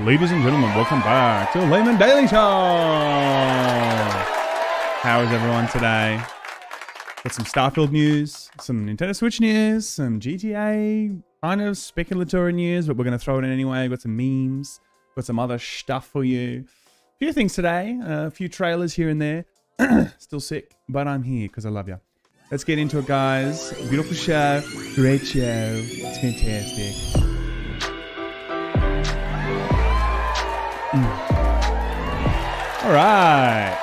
Ladies and gentlemen, welcome back to Laymen Daily Show. How is everyone today? Got some Starfield news, some Nintendo Switch news, some GTA kind of speculatory news, but we're going to throw it in anyway. Got some memes, got some other stuff for you. A few things today, a few trailers here and there. Still sick, but I'm here because I love you. Let's get into it, guys. Beautiful show, great show. It's fantastic. All right.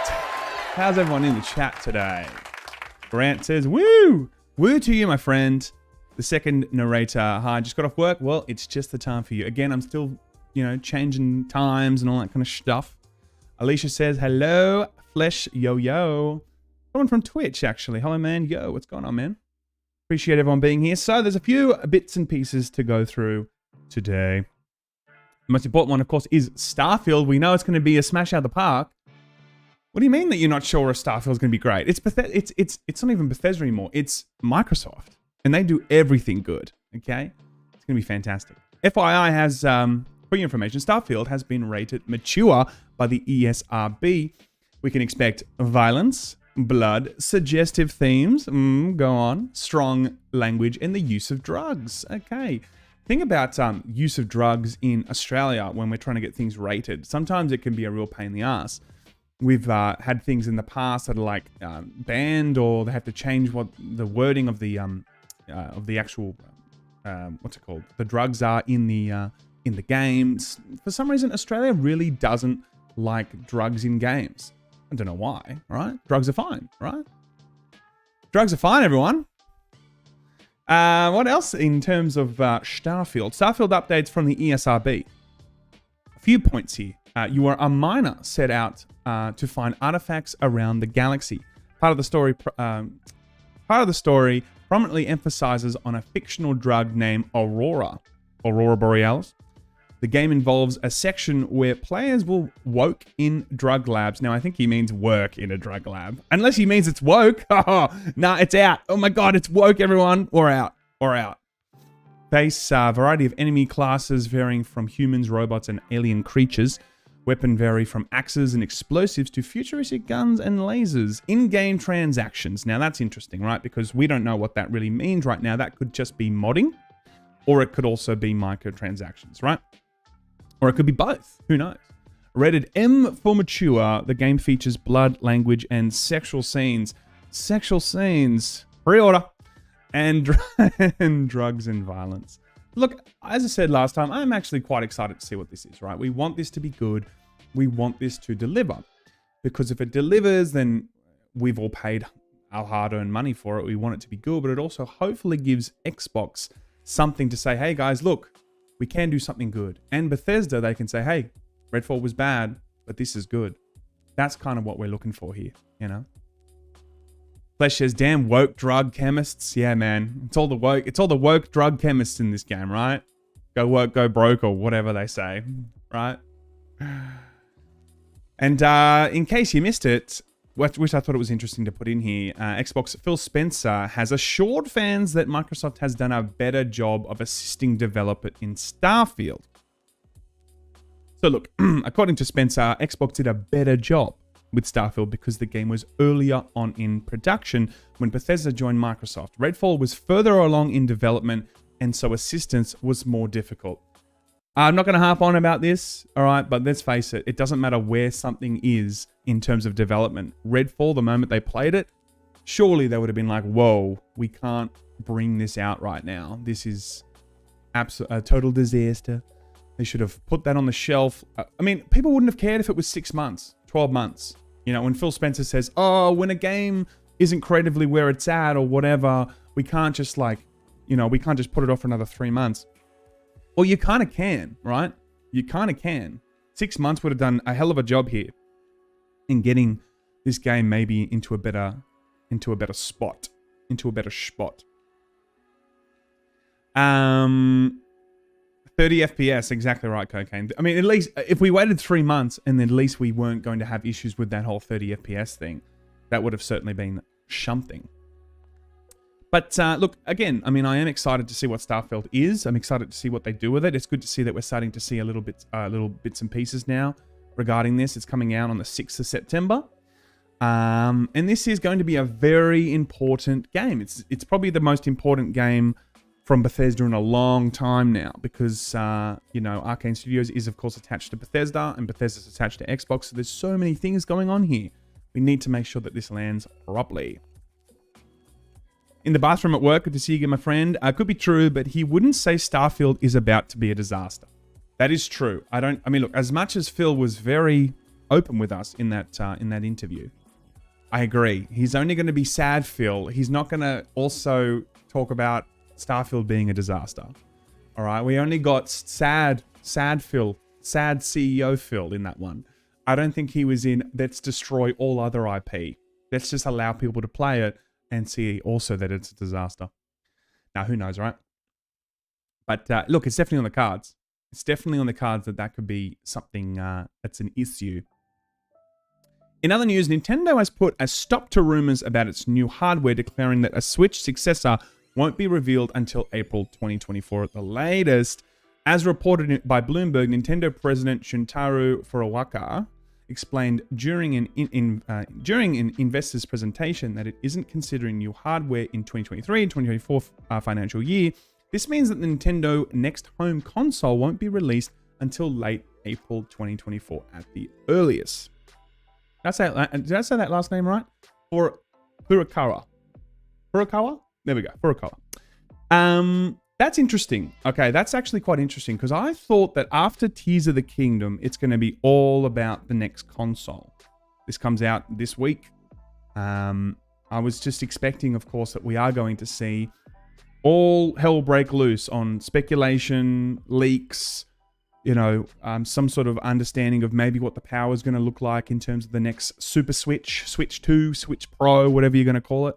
How's everyone in the chat today? Grant says, woo! Woo to you, my friend. The second narrator. Hi, just got off work. Well, it's just the time for you. Again, I'm still, changing times and all that kind of stuff. Alicia says, hello, Flesh Yo. Someone from Twitch, actually. Hello, man. Yo, what's going on, man? Appreciate everyone being here. So there's a few bits and pieces to go through today. The most important one, of course, is Starfield. We know it's going to be a smash out of the park. What do you mean that you're not sure if Starfield's going to be great? It's not even Bethesda anymore. It's Microsoft. And they do everything good, okay? It's going to be fantastic. FYI has, for your information, Starfield has been rated mature by the ESRB. We can expect violence, blood, suggestive themes, go on, strong language, and the use of drugs. Okay. Think about use of drugs in Australia when we're trying to get things rated. Sometimes it can be a real pain in the ass. We've had things in the past that are like banned, or they have to change what the wording of the actual what's it called? The drugs are in the games. For some reason, Australia really doesn't like drugs in games. I don't know why. Right? Drugs are fine. Right? Drugs are fine, everyone. What else in terms of Starfield? Starfield updates from the ESRB. A few points here. You are a miner set out to find artifacts around the galaxy. Part of the story prominently emphasizes on a fictional drug named Aurora Borealis. The game involves a section where players will woke in drug labs. Now, I think he means work in a drug lab. Unless he means it's woke. Nah, it's out. Oh my god, it's woke, everyone. Or out. Face a variety of enemy classes varying from humans, robots, and alien creatures. Weapon vary from axes and explosives to futuristic guns and lasers. In-game transactions. Now, that's interesting, right? Because we don't know what that really means right now. That could just be modding. Or it could also be microtransactions, right? Or it could be both. Who knows? Rated M for mature, the game features blood, language, and sexual scenes. Sexual scenes. Pre-order. And drugs and violence. Look, as I said last time, I'm actually quite excited to see what this is, right? We want this to be good. We want this to deliver. Because if it delivers, then we've all paid our hard-earned money for it. We want it to be good, but it also hopefully gives Xbox something to say, hey guys, look, we can do something good. And Bethesda, they can say, hey, Redfall was bad, but this is good. That's kind of what we're looking for here, you know? Flesh says, damn woke drug chemists. Yeah, man. It's all the woke drug chemists in this game, right? Go woke, go broke, or whatever they say, right? And in case you missed it, which I thought it was interesting to put in here, Xbox Phil Spencer has assured fans that Microsoft has done a better job of assisting developer in Starfield. So look, according to Spencer, Xbox did a better job with Starfield because the game was earlier on in production when Bethesda joined Microsoft. Redfall was further along in development, and so assistance was more difficult. I'm not going to harp on about this, all right, but let's face it, it doesn't matter where something is in terms of development. Redfall, the moment they played it, surely they would have been like, whoa, we can't bring this out right now. This is a total disaster. They should have put that on the shelf. I mean, people wouldn't have cared if it was 6 months, 12 months. You know, when Phil Spencer says, oh, when a game isn't creatively where it's at or whatever, we can't just we can't just put it off for another 3 months. Well, you kind of can, right? You kind of can. 6 months would have done a hell of a job here in getting this game maybe into a better spot. 30 FPS, exactly right, Cocaine. I mean, at least if we waited 3 months and then at least we weren't going to have issues with that whole 30 FPS thing, that would have certainly been something. But look, again, I mean, I am excited to see what Starfield is. I'm excited to see what they do with it. It's good to see that we're starting to see little bits and pieces now regarding this. It's coming out on the 6th of September. And this is going to be a very important game. It's probably the most important game from Bethesda in a long time now because, you know, Arcane Studios is, of course, attached to Bethesda and Bethesda's attached to Xbox. So there's so many things going on here. We need to make sure that this lands properly. In the bathroom at work, good to see you again, my friend. Could be true, but he wouldn't say Starfield is about to be a disaster. That is true. I mean, look, as much as Phil was very open with us in that interview, I agree. He's only going to be sad, Phil. He's not going to also talk about Starfield being a disaster. All right, we only got sad Phil, sad CEO Phil in that one. I don't think he was in, let's destroy all other IP. Let's just allow people to play it and see also that it's a disaster. Now, who knows, right? But look, it's definitely on the cards. It's definitely on the cards that could be something that's an issue. In other news, Nintendo has put a stop to rumors about its new hardware, declaring that a Switch successor won't be revealed until April 2024 at the latest. As reported by Bloomberg, Nintendo President Shuntaro Furukawa explained during an investor's presentation that it isn't considering new hardware in 2023 and 2024 financial year. This means that the Nintendo next home console won't be released until late April 2024 at the earliest. Did I say that last name right? Furukawa. Furukawa? There we go. Furukawa. That's interesting. Okay, that's actually quite interesting because I thought that after Tears of the Kingdom, it's going to be all about the next console. This comes out this week. I was just expecting, of course, that we are going to see all hell break loose on speculation, leaks, you know, some sort of understanding of maybe what the power is going to look like in terms of the next Super Switch, Switch 2, Switch Pro, whatever you're going to call it.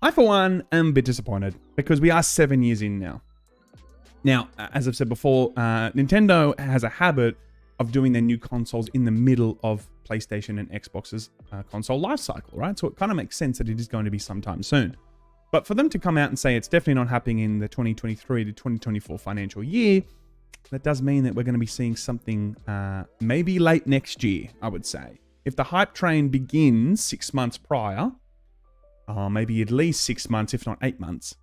I, for one, am a bit disappointed because we are 7 years in now. Now, as I've said before, Nintendo has a habit of doing their new consoles in the middle of PlayStation and Xbox's console lifecycle, right? So it kind of makes sense that it is going to be sometime soon. But for them to come out and say it's definitely not happening in the 2023 to 2024 financial year, that does mean that we're going to be seeing something maybe late next year, I would say. If the hype train begins 6 months prior, maybe at least 6 months, if not 8 months,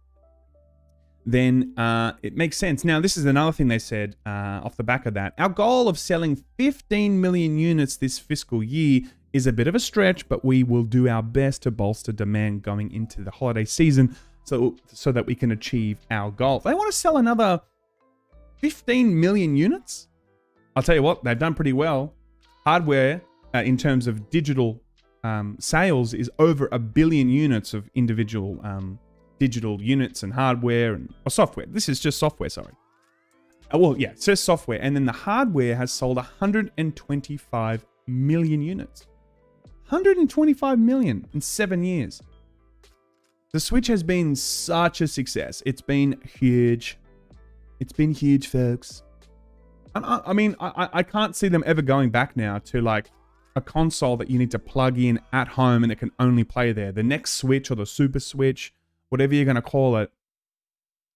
then it makes sense. Now, this is another thing they said off the back of that. Our goal of selling 15 million units this fiscal year is a bit of a stretch, but we will do our best to bolster demand going into the holiday season so that we can achieve our goal. They want to sell another 15 million units? I'll tell you what, they've done pretty well. Hardware, in terms of digital sales, is over 1 billion units of individual digital units and hardware or software. This is just software, sorry. Well, yeah, it's just software. And then the hardware has sold 125 million units. 125 million in 7 years. The Switch has been such a success. It's been huge. It's been huge, folks. I mean, I can't see them ever going back now to like a console that you need to plug in at home and it can only play there. The next Switch or the Super Switch, whatever you're going to call it,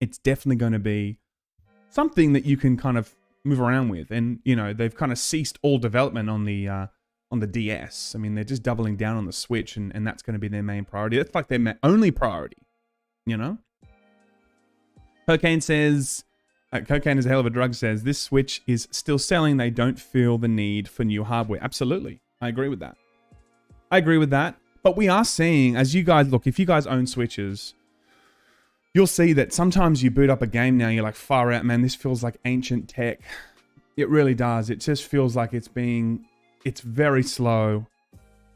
it's definitely going to be something that you can kind of move around with. And, you know, they've kind of ceased all development on the DS. I mean, they're just doubling down on the Switch and that's going to be their main priority. That's like their only priority, you know? Cocaine says... Cocaine is a hell of a drug says, this Switch is still selling. They don't feel the need for new hardware. Absolutely. I agree with that. But we are seeing, as you guys look, if you guys own Switches, you'll see that sometimes you boot up a game now, you're like, far out, man, this feels like ancient tech. It really does. It just feels like it's very slow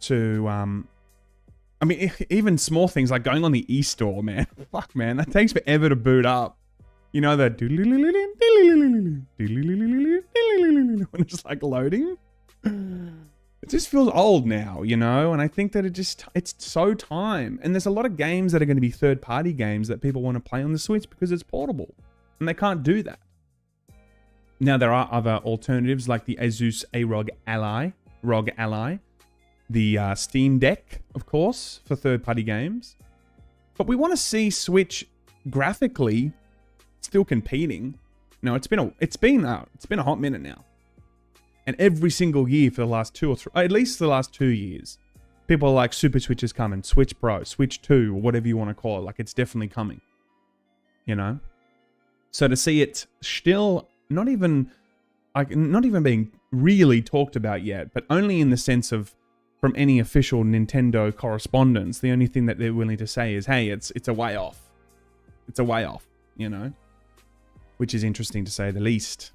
to, I mean, even small things like going on the eStore, man. Fuck, man, that takes forever to boot up. You know, that when it's like loading. It just feels old now, you know, and I think that it's so time. And there's a lot of games that are going to be third-party games that people want to play on the Switch because it's portable. And they can't do that. Now, there are other alternatives like the Asus ROG Ally, the Steam Deck, of course, for third-party games. But we want to see Switch graphically still competing. No, it's been a hot minute now. And every single year for the last 2 or 3, at least the last 2 years, people are like, Super Switch is coming, Switch Pro, Switch 2, or whatever you want to call it. Like, it's definitely coming. You know? So to see it still not even being really talked about yet, but only in the sense of from any official Nintendo correspondence, the only thing that they're willing to say is, hey, it's a way off. It's a way off, you know? Which is interesting to say the least.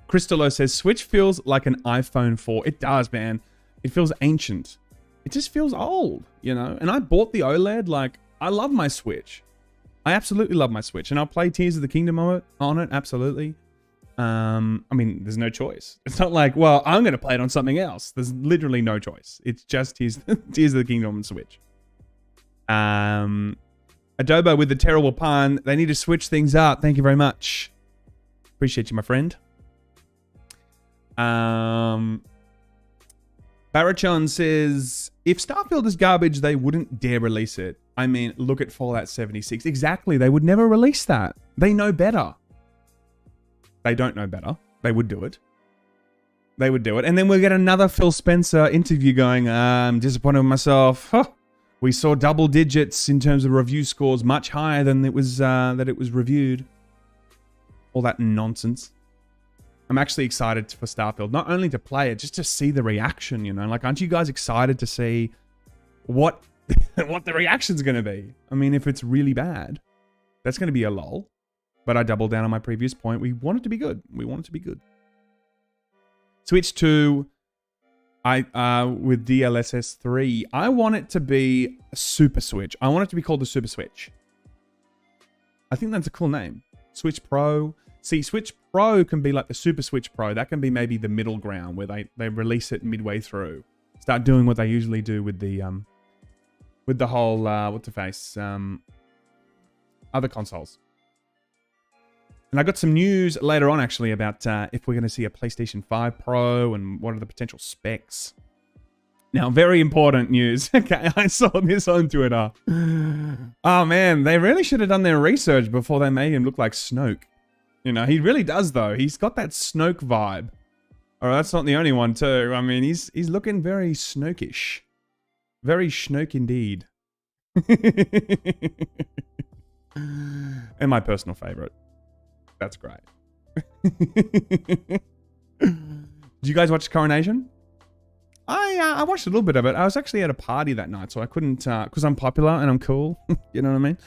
Crystallo says, Switch feels like an iPhone 4. It does, man. It feels ancient. It just feels old, you know? And I bought the OLED. Like, I love my Switch. I absolutely love my Switch. And I'll play Tears of the Kingdom on it, absolutely. I mean, there's no choice. It's not like, well, I'm going to play it on something else. There's literally no choice. It's just Tears of the Kingdom on Switch. Adobo with the terrible pun. They need to switch things up. Thank you very much. Appreciate you, my friend. Barachon says, if Starfield is garbage, they wouldn't dare release it. I mean, look at Fallout 76. Exactly. They would never release that. They know better. They don't know better. They would do it. They would do it. And then we'll get another Phil Spencer interview going, I'm disappointed with myself. Huh. We saw double digits in terms of review scores, much higher than it was reviewed. All that nonsense. I'm actually excited for Starfield, not only to play it, just to see the reaction, you know? Like, aren't you guys excited to see what what the reaction's going to be? I mean, if it's really bad, that's going to be a lull. But I double down on my previous point. We want it to be good. We want it to be good. Switch 2, with DLSS 3, I want it to be a Super Switch. I want it to be called the Super Switch. I think that's a cool name. Switch Pro. See, Switch Pro can be like the Super Switch Pro. That can be maybe the middle ground where they release it midway through. Start doing what they usually do with the whole other consoles. And I got some news later on actually about if we're going to see a PlayStation 5 Pro and what are the potential specs. Now, very important news. Okay, I saw this on Twitter. Oh man, they really should have done their research before they made him look like Snoke. You know, he really does though. He's got that Snoke vibe. Or that's not the only one too. I mean, he's looking very Snokish. Very Snoke indeed. And my personal favorite. That's great. Did you guys watch Coronation? I watched a little bit of it. I was actually at a party that night, so I couldn't, because I'm popular and I'm cool. You know what I mean?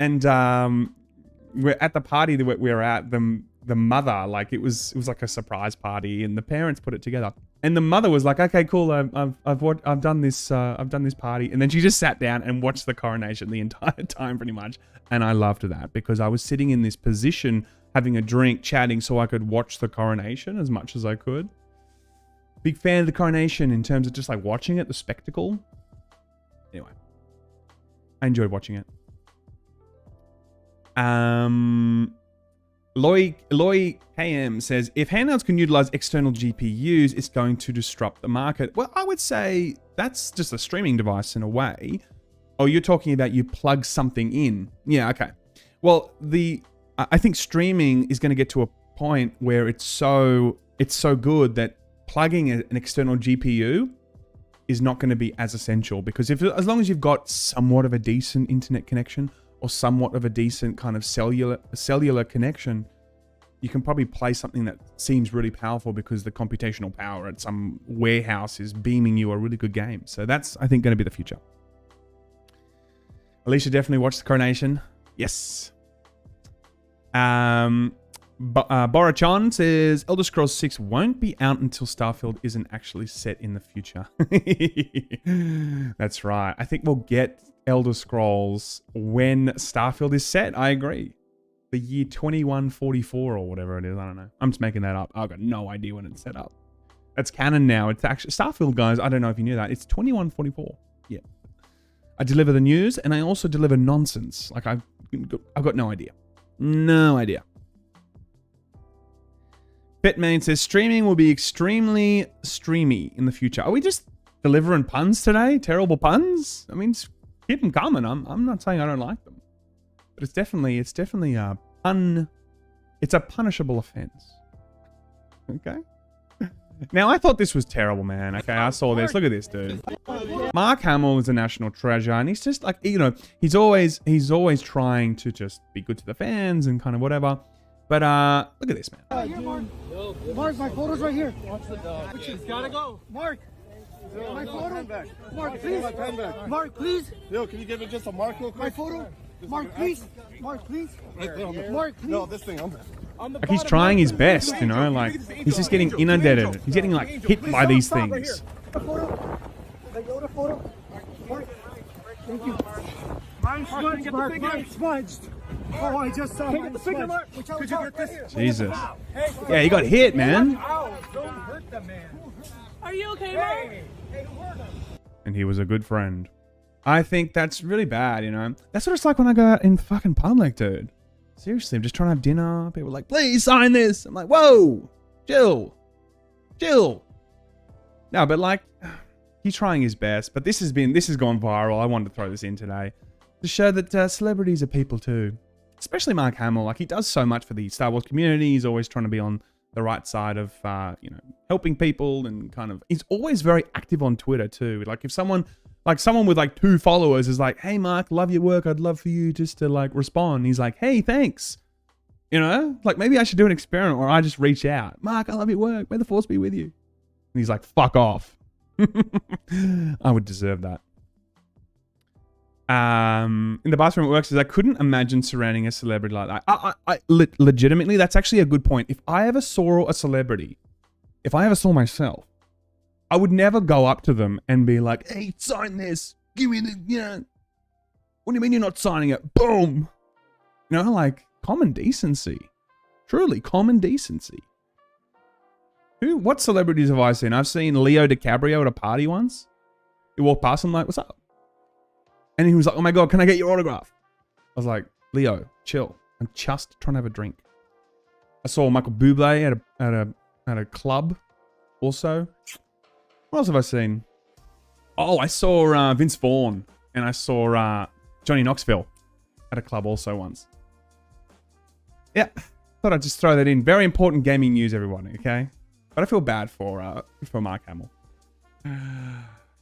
And we're at the party that we were at. The mother, like it was like a surprise party, and the parents put it together. And the mother was like, "Okay, cool. I've done this party," and then she just sat down and watched the coronation the entire time, pretty much. And I loved that because I was sitting in this position, having a drink, chatting, so I could watch the coronation as much as I could. Big fan of the coronation in terms of just like watching it, the spectacle. Anyway, I enjoyed watching it. Loy KM says, if handhelds can utilize external GPUs, it's going to disrupt the market. Well, I would say that's just a streaming device in a way. Oh, you're talking about you plug something in. Yeah, okay. Well, I think streaming is going to get to a point where it's so good that plugging an external GPU is not going to be as essential, because as long as you've got somewhat of a decent internet connection or somewhat of a decent kind of cellular connection, you can probably play something that seems really powerful because the computational power at some warehouse is beaming you a really good game. So that's, I think, going to be the future. Alicia definitely watched the coronation. Yes. Borachan says, Elder Scrolls 6 won't be out until Starfield isn't actually set in the future. That's right. I think we'll get Elder Scrolls when Starfield is set. I agree. The year 2144 or whatever it is. I don't know. I'm just making that up. I've got no idea when it's set up. That's canon now. It's actually Starfield, guys. I don't know if you knew that. It's 2144. Yeah. I deliver the news and I also deliver nonsense. Like I've got no idea. No idea. Betmain says streaming will be extremely streamy in the future. Are we just delivering puns today? Terrible puns? I mean, keep them coming. I'm not saying I don't like them, but it's definitely it's a punishable offense. Okay. Now I thought this was terrible, man. Okay, I saw this. Look at this, dude. Mark Hamill is a national treasure, and he's just like, you know, he's always trying to just be good to the fans and kind of whatever. But look at this, man. Mark, my photo's right here. Watch the dog. He's gotta go. Mark, my photo. Mark, please. Mark, please. Yo, can you give it just a mark real quick? My photo. Mark, please. Mark, please. Mark, please. No, this thing. Like he's trying his best, you know, like he's just getting inundated. He's getting like hit by these things. The photo. The Yoda photo. Mark. Thank you. Mine's smudged, Mark. Mine's smudged. Oh, I just saw mine smudged. Could you get this? Jesus. Yeah, he got hit, man. Don't hurt the man. Are you okay, Mark? And he was a good friend. I think that's really bad, you know. That's what it's like when I go out in fucking public, dude. Seriously, I'm just trying to have dinner. People are like, please sign this. I'm like, whoa, chill. No, but like, he's trying his best. But this has gone viral. I wanted to throw this in today to show that celebrities are people too. Especially Mark Hamill. Like, he does so much for the Star Wars community. He's always trying to be on the right side of, you know, helping people and kind of. He's always very active on Twitter too. Like, if someone with like 2 followers is like, hey Mark, love your work. I'd love for you just to like respond. He's like, hey, thanks. You know, like maybe I should do an experiment where I just reach out. Mark, I love your work. May the force be with you. And he's like, fuck off. I would deserve that. In the bathroom it works is I couldn't imagine surrounding a celebrity like that. Legitimately, that's actually a good point. If I ever saw a celebrity, if I ever saw myself, I would never go up to them and be like, hey, sign this. Give me the, you know. What do you mean you're not signing it? Boom. You know, like, common decency. Truly, common decency. What celebrities have I seen? I've seen Leo DiCaprio at a party once. He walked past him like, what's up? And he was like, oh my God, can I get your autograph? I was like, Leo, chill. I'm just trying to have a drink. I saw Michael Bublé at a club also. What else have I seen? Oh, I saw Vince Vaughn, and I saw Johnny Knoxville at a club also once. Yeah, thought I'd just throw that in. Very important gaming news, everyone, okay? But I feel bad for Mark Hamill.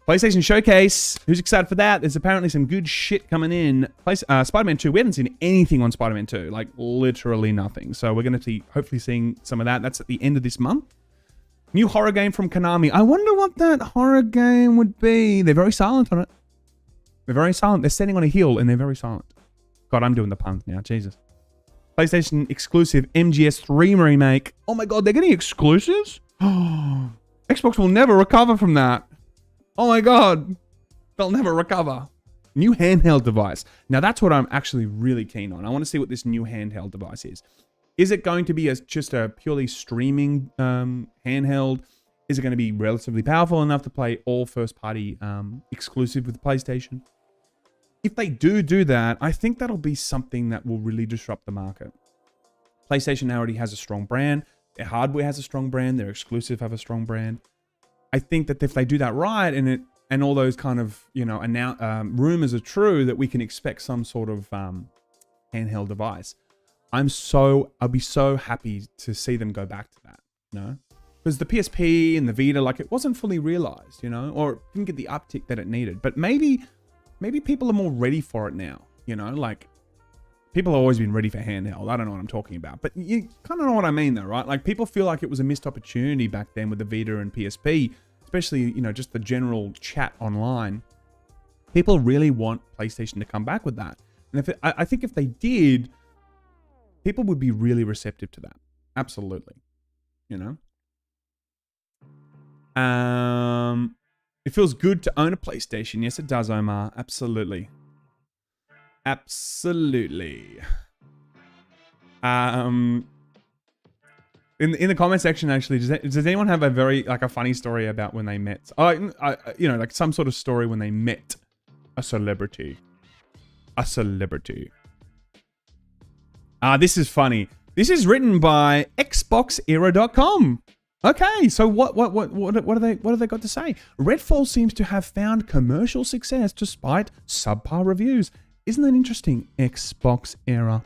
PlayStation Showcase. Who's excited for that? There's apparently some good shit coming in. Spider-Man 2. We haven't seen anything on Spider-Man 2. Like, literally nothing. So we're going to be hopefully seeing some of that. That's at the end of this month. New horror game from Konami. I wonder what that horror game would be. They're very silent on it. They're very silent. They're standing on a hill and they're very silent. God, I'm doing the puns now. Jesus. PlayStation exclusive MGS3 remake. Oh my God, they're getting exclusives? Xbox will never recover from that. Oh my God. They'll never recover. New handheld device. Now that's what I'm actually really keen on. I want to see what this new handheld device is. Is it going to be just a purely streaming handheld? Is it going to be relatively powerful enough to play all first-party exclusive with PlayStation? If they do that, I think that'll be something that will really disrupt the market. PlayStation already has a strong brand. Their hardware has a strong brand. Their exclusive have a strong brand. I think that if they do that right and all those kind of, you know, rumors are true, that we can expect some sort of handheld device. I'll be so happy to see them go back to that, you know? Because the PSP and the Vita, like, it wasn't fully realized, you know, or it didn't get the uptick that it needed. But maybe people are more ready for it now, you know? Like, people have always been ready for handheld. I don't know what I'm talking about. But you kind of know what I mean, though, right? Like, people feel like it was a missed opportunity back then with the Vita and PSP, especially, you know, just the general chat online. People really want PlayStation to come back with that. And I think if they did, people would be really receptive to that. Absolutely. You know? It feels good to own a PlayStation. Yes, it does, Omar. Absolutely. Absolutely. In the comment section, actually, does anyone have a funny story about when they met? You know, like some sort of story when they met a celebrity. A celebrity. This is funny. This is written by XboxEra.com. Okay, so what have they got to say? Redfall seems to have found commercial success despite subpar reviews. Isn't that interesting? Xbox era.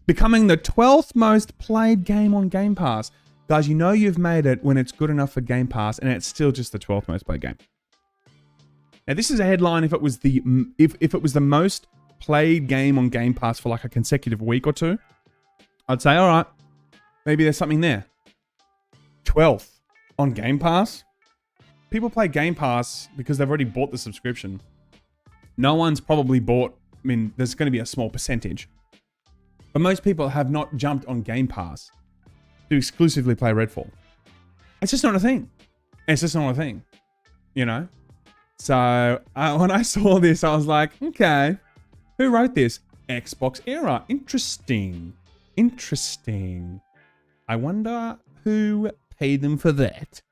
Becoming the 12th most played game on Game Pass. Guys, you know you've made it when it's good enough for Game Pass and it's still just the 12th most played game. Now this is a headline if it was the if it was the most played game on Game Pass for like a consecutive week or two. I'd say, all right, maybe there's something there. 12th on Game Pass? People play Game Pass because they've already bought the subscription. No one's probably bought, I mean, there's going to be a small percentage. But most people have not jumped on Game Pass to exclusively play Redfall. It's just not a thing. It's just not a thing, you know? So when I saw this, I was like, okay, who wrote this? Xbox era. Interesting. Interesting. I wonder who paid them for that.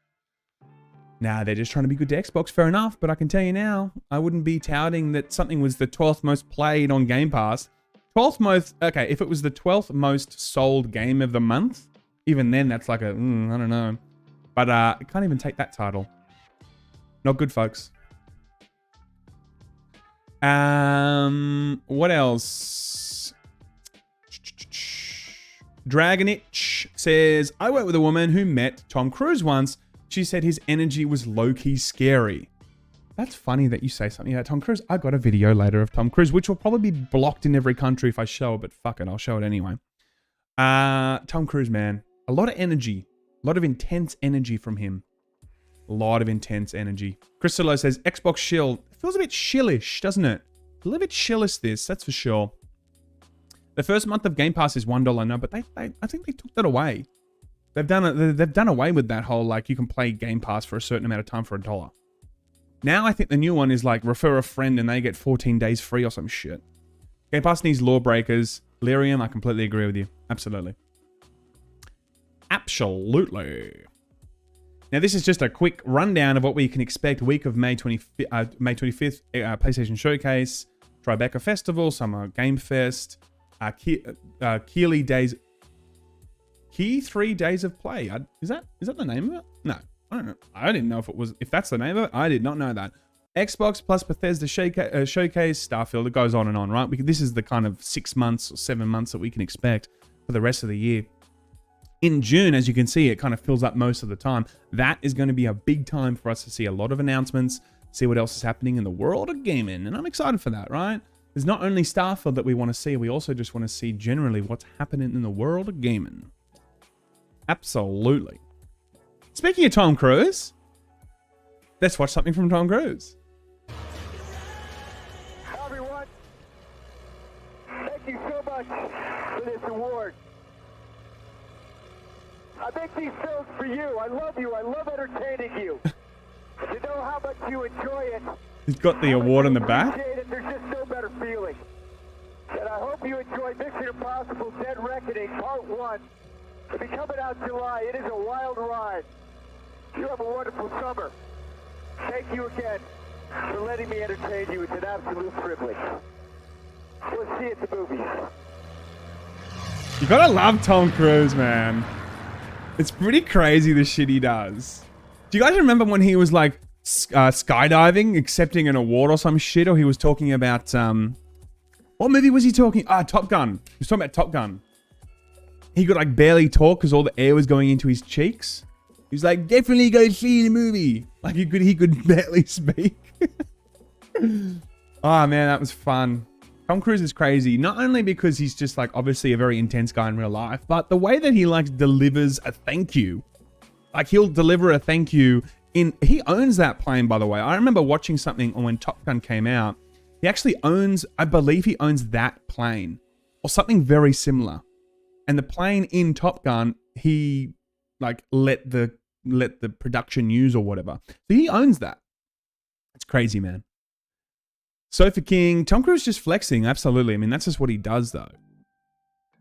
Nah, they're just trying to be good to Xbox. Fair enough. But I can tell you now, I wouldn't be touting that something was the 12th most played on Game Pass. 12th most, okay, if it was the 12th most sold game of the month, even then that's like a, I don't know. But I can't even take that title. Not good, folks. What else? Dragonitch says, I worked with a woman who met Tom Cruise once. She said his energy was low-key scary. That's funny that you say something about Tom Cruise. I got a video later of Tom Cruise, which will probably be blocked in every country if I show it, but fuck it, I'll show it anyway. Tom Cruise, man. A lot of energy. A lot of intense energy from him. A lot of intense energy. Crystallo says, Xbox shill. It feels a bit shillish, doesn't it? A little bit shillish this, that's for sure. The first month of Game Pass is $1, no, but I think they took that away. They've done away with that whole, like, you can play Game Pass for a certain amount of time for $1. Now I think the new one is like refer a friend and they get 14 days free or some shit. Game Pass needs lawbreakers. Lyrium, I completely agree with you. Absolutely. Absolutely. Now this is just a quick rundown of what we can expect week of May 25th, PlayStation Showcase, Tribeca Festival, Summer Game Fest, Keeley Days, Key 3 Days of Play. Is that the name of it? No. I don't know. I didn't know if that's the name of it. I did not know that. Xbox plus Bethesda Showcase, Starfield. It goes on and on, right? This is the kind of 6 months or 7 months that we can expect for the rest of the year. In June, as you can see, it kind of fills up most of the time. That is going to be a big time for us to see a lot of announcements, see what else is happening in the world of gaming. And I'm excited for that, right? There's not only Starfield that we want to see, we also just want to see generally what's happening in the world of gaming. Absolutely. Speaking of Tom Cruise, let's watch something from Tom Cruise. Hi everyone, thank you so much for this award. I make these films for you. I love you. I love entertaining you. To know how much you enjoy it. He's got the award in the back. There's just no better feeling. And I hope you enjoy Mission Impossible: Dead Reckoning Part 1. It'll be coming out July. It is a wild ride. You have a wonderful summer. Thank you again for letting me entertain you. It's an absolute privilege. We'll see you at the movies. You gotta love Tom Cruise, man. It's pretty crazy the shit he does. Do you guys remember when he was like skydiving, accepting an award or some shit? Or he was talking about, what movie was he talking? Top Gun. He was talking about Top Gun. He could like barely talk because all the air was going into his cheeks. He's like, definitely go see the movie. Like he could barely speak. Oh man, that was fun. Tom Cruise is crazy. Not only because he's just like obviously a very intense guy in real life, but the way that he like delivers a thank you. Like he'll deliver a thank you he owns that plane, by the way. I remember watching something when Top Gun came out. He actually owns, I believe he owns that plane or something very similar. And the plane in Top Gun, he like let the production use or whatever. So he owns that. It's crazy, man. Sofa King, Tom Cruise just flexing. Absolutely. I mean, that's just what he does, though.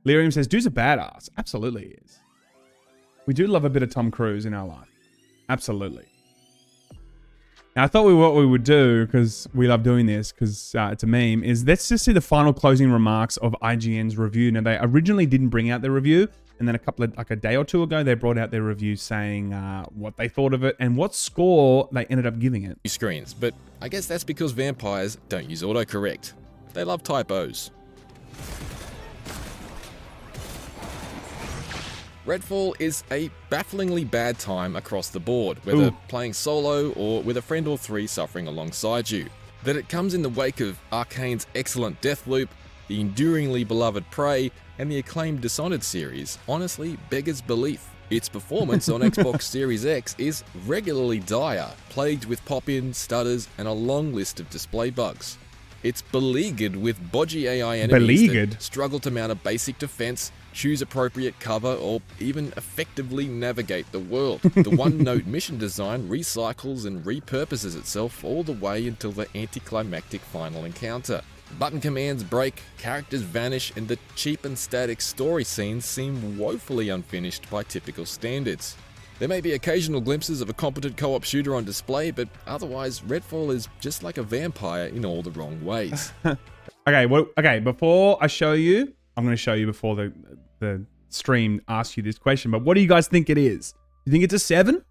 Lyrium says, dude's a badass. Absolutely he is. We do love a bit of Tom Cruise in our life. Absolutely. Now, I thought what we would do, because we love doing this, because it's a meme, is let's just see the final closing remarks of IGN's review. Now, they originally didn't bring out the review, And then a day or two ago, they brought out their review saying what they thought of it and what score they ended up giving it. Screens, but I guess that's because vampires don't use autocorrect. They love typos. Redfall is a bafflingly bad time across the board, whether playing solo or with a friend or three suffering alongside you. That it comes in the wake of Arcane's excellent Deathloop, the enduringly beloved Prey, and the acclaimed Dishonored series honestly beggars belief. Its performance on Xbox Series X is regularly dire, plagued with pop-ins, stutters, and a long list of display bugs. It's beleaguered with bodgy AI enemies that struggle to mount a basic defense, choose appropriate cover, or even effectively navigate the world. The one-note mission design recycles and repurposes itself all the way until the anticlimactic final encounter. Button commands break, characters vanish, and the cheap and static story scenes seem woefully unfinished by typical standards. There may be occasional glimpses of a competent co-op shooter on display, but otherwise Redfall is just like a vampire in all the wrong ways. Okay, before I show you, I'm going to show you before the stream asks you this question, but what do you guys think it is? You think it's a 7?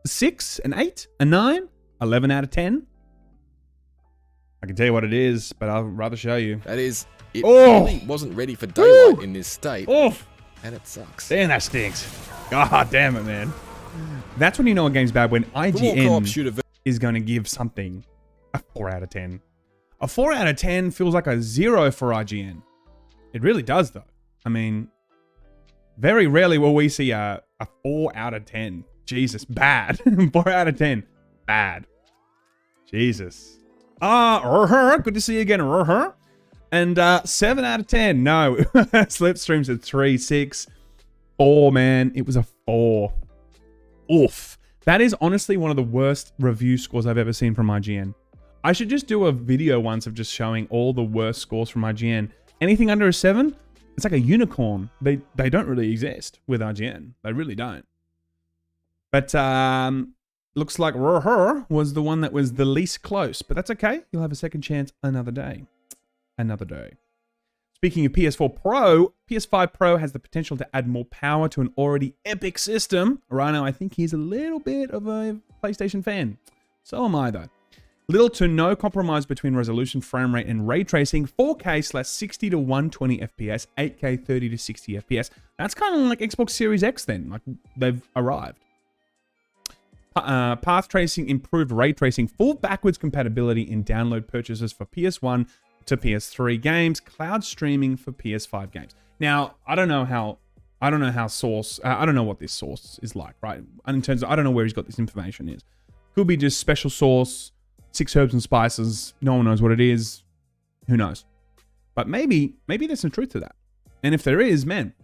A 6? An 8? A 9? 11 out of 10? I can tell you what it is, but I'd rather show you. That is, it really wasn't ready for daylight in this state, and it sucks. Damn, that stinks. God damn it, man. That's when you know a game's bad, when IGN is going to give something a 4 out of 10. A 4 out of 10 feels like a 0 for IGN. It really does, though. I mean, very rarely will we see a 4 out of 10. Jesus, bad. 4 out of 10, bad. Jesus. Good to see you again, And 7 out of 10, no. Slipstream's a 3, 6, 4, man. It was a 4. Oof. That is honestly one of the worst review scores I've ever seen from IGN. I should just do a video once of just showing all the worst scores from IGN. Anything under a 7, it's like a unicorn. They don't really exist with IGN. They really don't. But looks like was the one that was the least close, but that's okay. You'll have a second chance another day. Another day. Speaking of PS4 Pro, PS5 Pro has the potential to add more power to an already epic system. Rhino, I think he's a little bit of a PlayStation fan. So am I, though. Little to no compromise between resolution, frame rate, and ray tracing. 4K/60 to 120 FPS, 8K 30 to 60 FPS. That's kind of like Xbox Series X then. Like, they've arrived. Path tracing, improved ray tracing, full backwards compatibility in download purchases for PS1 to PS3 games, cloud streaming for PS5 games. Now, I don't know what this source is like, right? In terms of, I don't know where he's got this information is. Could be just special source, 6 herbs and spices. No one knows what it is. Who knows? But maybe there's some truth to that. And if there is, man,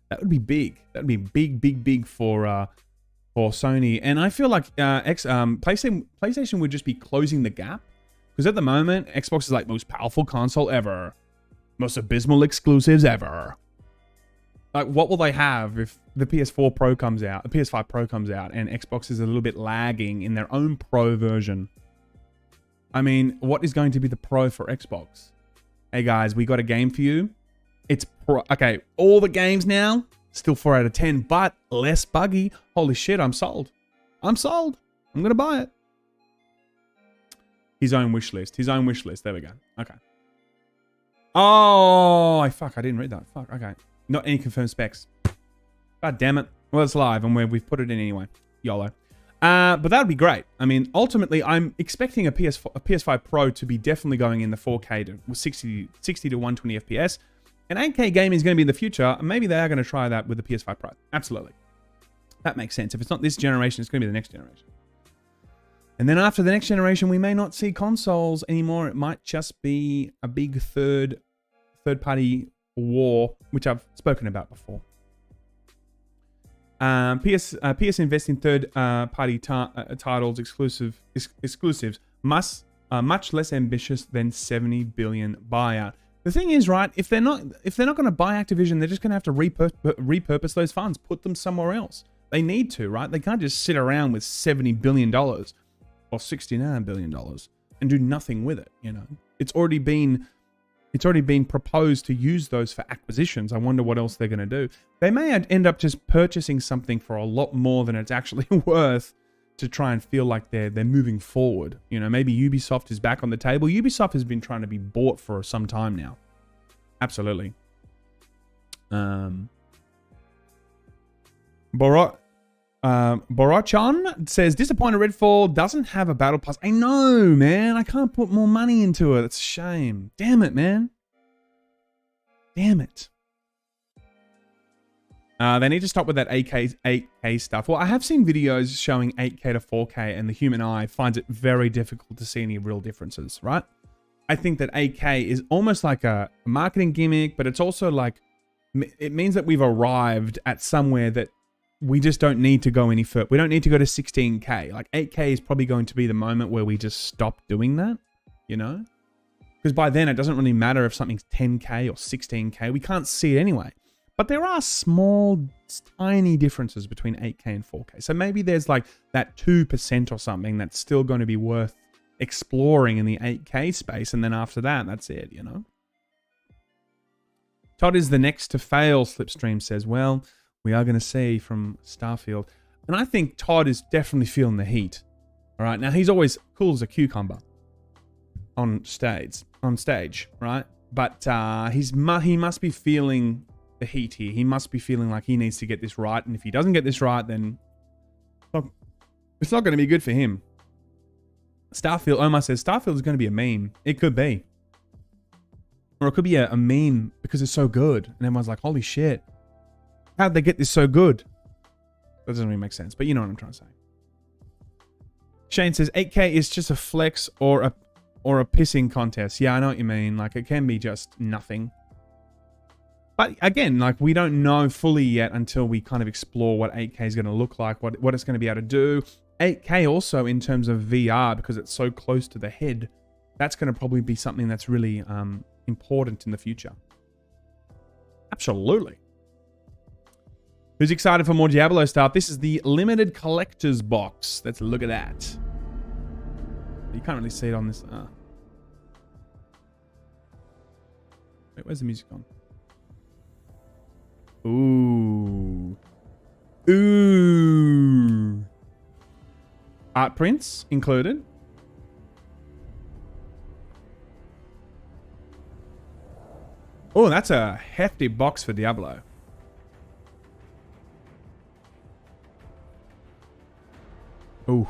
that would be big. That would be big for Sony. And I feel like PlayStation would just be closing the gap. Because at the moment, Xbox is like most powerful console ever. Most abysmal exclusives ever. Like, what will they have if the PS4 Pro comes out, the PS5 Pro comes out, and Xbox is a little bit lagging in their own Pro version? I mean, what is going to be the Pro for Xbox? Hey guys, we got a game for you. It's Pro. Okay, all the games now, still 4 out of 10, but less buggy. Holy shit, I'm sold. I'm sold. I'm going to buy it. His own wish list. His own wish list. There we go. Okay. Oh, fuck. I didn't read that. Fuck. Okay. Not any confirmed specs. God damn it. Well, it's live and we've put it in anyway. YOLO. But that would be great. I mean, ultimately, I'm expecting a PS5 Pro to be definitely going in the 4K to 60 to 120 FPS. And 8K gaming is going to be in the future. Maybe they are going to try that with the PS5 Pro. Absolutely. That makes sense. If it's not this generation, it's going to be the next generation. And then after the next generation, we may not see consoles anymore. It might just be a big third-party war, which I've spoken about before. PS invest in third-party titles exclusives, much less ambitious than 70 billion buyout. The thing is, right? If they're not going to buy Activision, they're just going to have to repurpose those funds, put them somewhere else. They need to, right? They can't just sit around with $70 billion or $69 billion and do nothing with it. You know, it's already been It's already been proposed to use those for acquisitions. I wonder what else they're going to do. They may end up just purchasing something for a lot more than it's actually worth to try and feel like they're moving forward. You know, maybe Ubisoft is back on the table. Ubisoft has been trying to be bought for some time now. Absolutely. Borochan says, disappointed Redfall doesn't have a battle pass. I know, man. I can't put more money into it. It's a shame. Damn it, man. Damn it. They need to stop with that 8K stuff. Well, I have seen videos showing 8K to 4K, and the human eye finds it very difficult to see any real differences, right? I think that 8K is almost like a marketing gimmick, but it's also like, it means that we've arrived at somewhere that we just don't need to go any further. We don't need to go to 16K. Like 8K is probably going to be the moment where we just stop doing that, you know? Because by then it doesn't really matter if something's 10K or 16K. We can't see it anyway. But there are small, tiny differences between 8K and 4K. So maybe there's like that 2% or something that's still going to be worth exploring in the 8K space. And then after that, that's it, you know? Todd is the next to fail, Slipstream says. Well, we are going to see from Starfield. And I think Todd is definitely feeling the heat. All right. Now, he's always cool as a cucumber on stage, right? But he must be feeling the heat here. He must be feeling like he needs to get this right. And if he doesn't get this right, then it's not going to be good for him. Starfield, Omar says, Starfield is going to be a meme. It could be. Or it could be a meme because it's so good. And everyone's like, holy shit. How'd they get this so good? That doesn't really make sense, but you know what I'm trying to say. Shane says 8K is just a flex or a pissing contest. Yeah, I know what you mean. Like it can be just nothing. But again, like we don't know fully yet until we kind of explore what 8K is going to look like, what it's going to be able to do. 8K also in terms of VR, because it's so close to the head, that's going to probably be something that's really important in the future. Absolutely. Who's excited for more Diablo stuff? This is the limited collector's box. Let's look at that. You can't really see it on this. Wait, where's the music on? Ooh. Ooh. Art prints included. Oh, that's a hefty box for Diablo. Oh,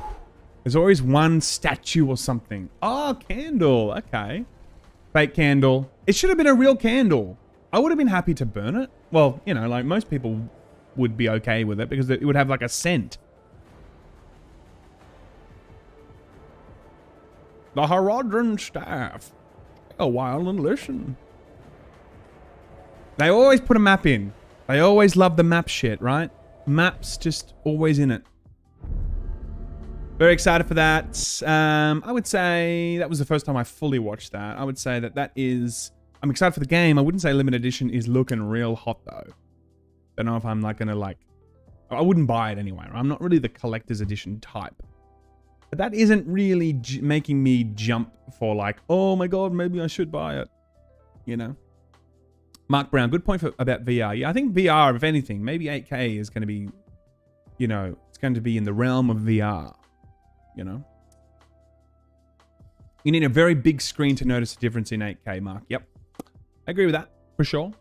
there's always one statue or something. Oh, candle. Okay. Fake candle. It should have been a real candle. I would have been happy to burn it. Well, you know, like most people would be okay with it because it would have like a scent. The Haradrim staff. Take a while and listen. They always put a map in. They always love the map shit, right? Maps just always in it. Very excited for that. I would say that was the first time I fully watched that. I would say that is... I'm excited for the game. I wouldn't say limited edition is looking real hot, though. Don't know if I'm like going to like... I wouldn't buy it anyway. I'm not really the collector's edition type. But that isn't really making me jump for like, oh my god, maybe I should buy it. You know? Mark Brown, good point about VR. Yeah, I think VR, if anything, maybe 8K is going to be, you know, it's going to be in the realm of VR. You know? You need a very big screen to notice a difference in 8K, Mark. Yep. I agree with that. For sure.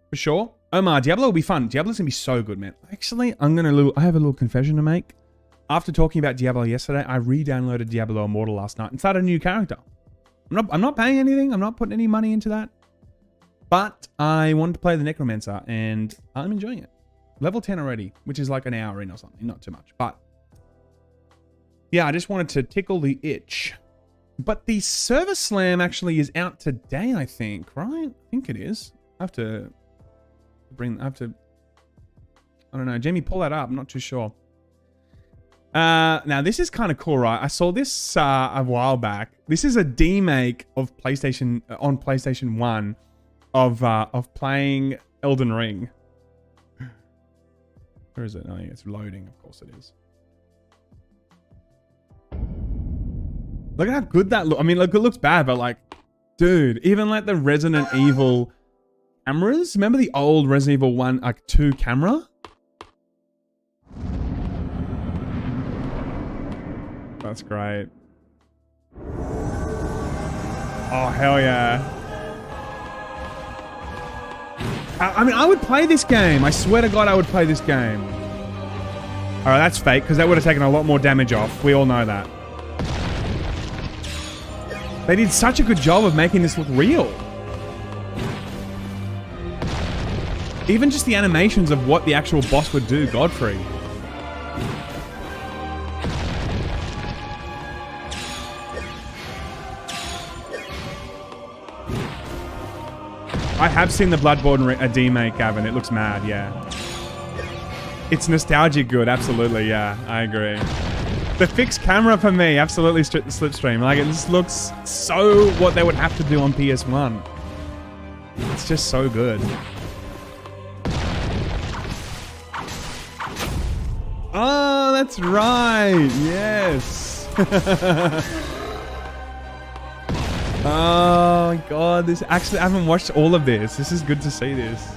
For sure. Omar, Diablo will be fun. Diablo's going to be so good, man. Actually, I have a little confession to make. After talking about Diablo yesterday, I re-downloaded Diablo Immortal last night and started a new character. I'm not paying anything. I'm not putting any money into that. But I wanted to play the Necromancer, and I'm enjoying it. Level 10 already, which is like an hour in or something. Not too much, but... yeah, I just wanted to tickle the itch. But the Server Slam actually is out today, I think, right? I think it is. I have to... I don't know. Jamie, pull that up. I'm not too sure. Now, this is kind of cool, right? I saw this a while back. This is a demake of PlayStation... on PlayStation 1 of playing Elden Ring. Where is it? Oh, yeah, it's loading. Of course it is. Look at how good that looks. I mean, look, it looks bad, but like, Dude, even like the Resident Evil cameras. Remember the old Resident Evil 1, like 2 camera? That's great. Oh, hell yeah. I mean, I would play this game. I swear to God, I would play this game. All right, that's fake, because that would have taken a lot more damage off. We all know that. They did such a good job of making this look real. Even just the animations of what the actual boss would do, Godfrey. I have seen the Bloodborne remake, Gavin. It looks mad, yeah. It's nostalgic good, absolutely, yeah. I agree. The fixed camera for me, absolutely slipstream. Like, it just looks so what they would have to do on PS1. It's just so good. Oh, that's right. Yes. Oh my God, this actually, I haven't watched all of this. This is good to see this.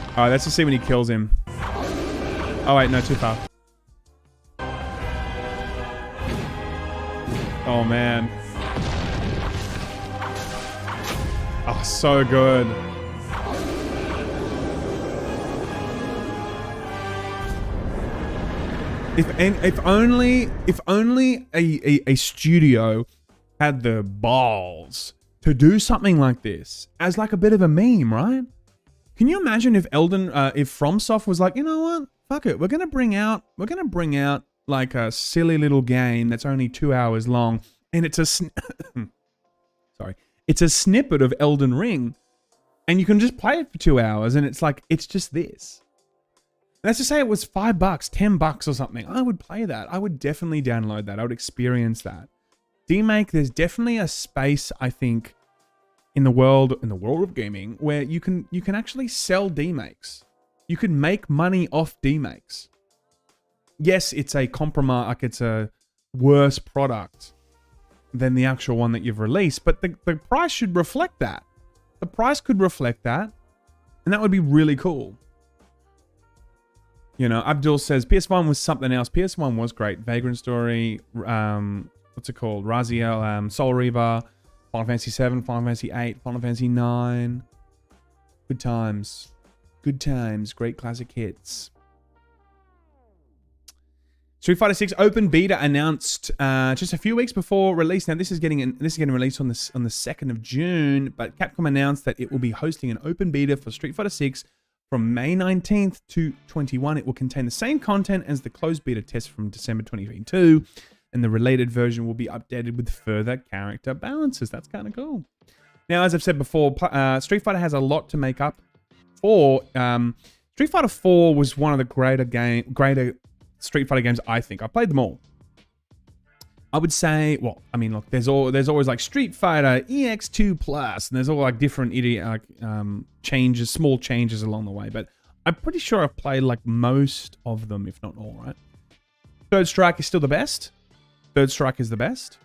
Alright, let's just see when he kills him. Oh wait, no, too far. Oh man. Oh, so good. If only a studio had the balls to do something like this as like a bit of a meme, right? Can you imagine if if FromSoft was like, you know what, fuck it, we're gonna bring out like a silly little game that's only 2 hours long, and it's a it's a snippet of Elden Ring, and you can just play it for 2 hours, and it's like it's just this. Let's just say it was $5, $10 or something. I would play that. I would definitely download that. I would experience that. Remake, there's definitely a space, I think, in the world of gaming where you can actually sell remakes. You can make money off remakes. Yes, it's a compromise, like it's a worse product than the actual one that you've released, but the price should reflect that. The price could reflect that, and that would be really cool. You know, Abdul says PS1 was something else. PS1 was great. Vagrant Story, what's it called? Raziel, Soul Reaver, Final Fantasy 7, Final Fantasy 8, Final Fantasy 9. Good times. Good times. Great classic hits. Street Fighter 6 open beta announced just a few weeks before release. Now this is getting released on the 2nd of June, but Capcom announced that it will be hosting an open beta for Street Fighter 6 from May 19th to 21. It will contain the same content as the closed beta test from December 2022, and the related version will be updated with further character balances. That's kind of cool. Now, as I've said before, Street Fighter has a lot to make up for. Street Fighter 4 was one of the greater Street Fighter games, I think. I played them all. I would say, well, I mean, look, there's always like Street Fighter EX2 Plus, and there's all like different changes, small changes along the way. But I'm pretty sure I've played like most of them, if not all, right? Third Strike is still the best. Third Strike is the best.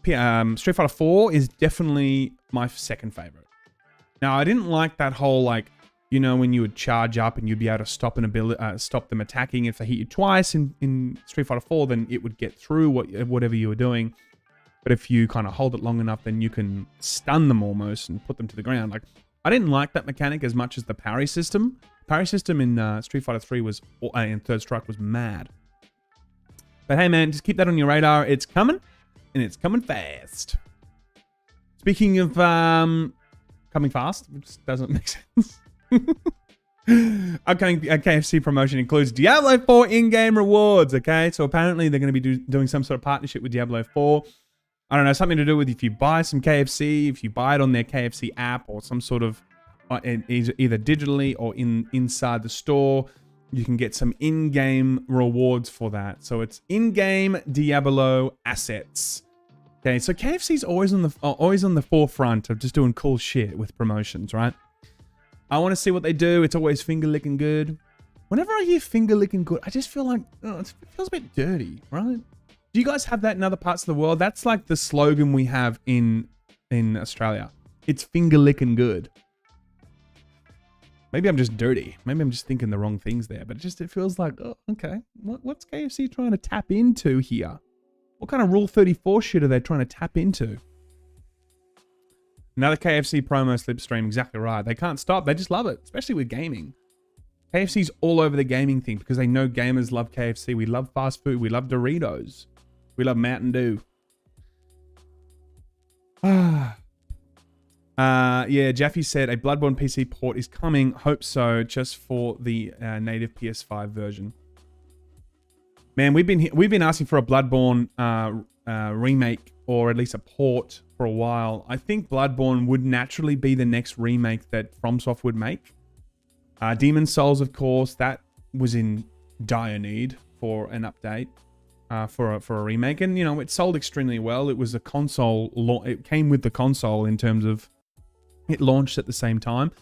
Street Fighter 4 is definitely my second favorite. Now, I didn't like that whole like, you know, when you would charge up and you'd be able to stop them attacking. If they hit you twice in Street Fighter 4, then it would get through whatever you were doing. But if you kind of hold it long enough, then you can stun them almost and put them to the ground. Like, I didn't like that mechanic as much as the parry system. Parry system in Street Fighter 3 was, and Third Strike was mad. But hey, man, just keep that on your radar. It's coming, and it's coming fast. Speaking of coming fast, which doesn't make sense. Upcoming KFC promotion includes Diablo 4 in-game rewards, okay? So apparently they're going to be doing some sort of partnership with Diablo 4. I don't know, something to do with if you buy some KFC, if you buy it on their KFC app or some sort of, either digitally or inside the store, you can get some in-game rewards for that. So it's in-game Diablo assets. Okay, so KFC's always on the forefront of just doing cool shit with promotions, right? I want to see what they do. It's always finger-licking good. Whenever I hear finger-licking good, I just feel like, it feels a bit dirty, right? Do you guys have that in other parts of the world? That's like the slogan we have in Australia. It's finger licking good. Maybe I'm just dirty. Maybe I'm just thinking the wrong things there. But it feels like, oh, okay. What's KFC trying to tap into here? What kind of Rule 34 shit are they trying to tap into? Another KFC promo slipstream. Exactly right. They can't stop. They just love it, especially with gaming. KFC's all over the gaming thing because they know gamers love KFC. We love fast food. We love Doritos. We love Mountain Dew. Yeah, Jaffe said a Bloodborne PC port is coming. Hope so, just for the native PS5 version. Man, we've been asking for a Bloodborne remake or at least a port for a while. I think Bloodborne would naturally be the next remake that FromSoft would make. Demon's Souls, of course, that was in dire need for an update. For a remake, and you know, it sold extremely well. It was a console, it came with the console in terms of it launched at the same time.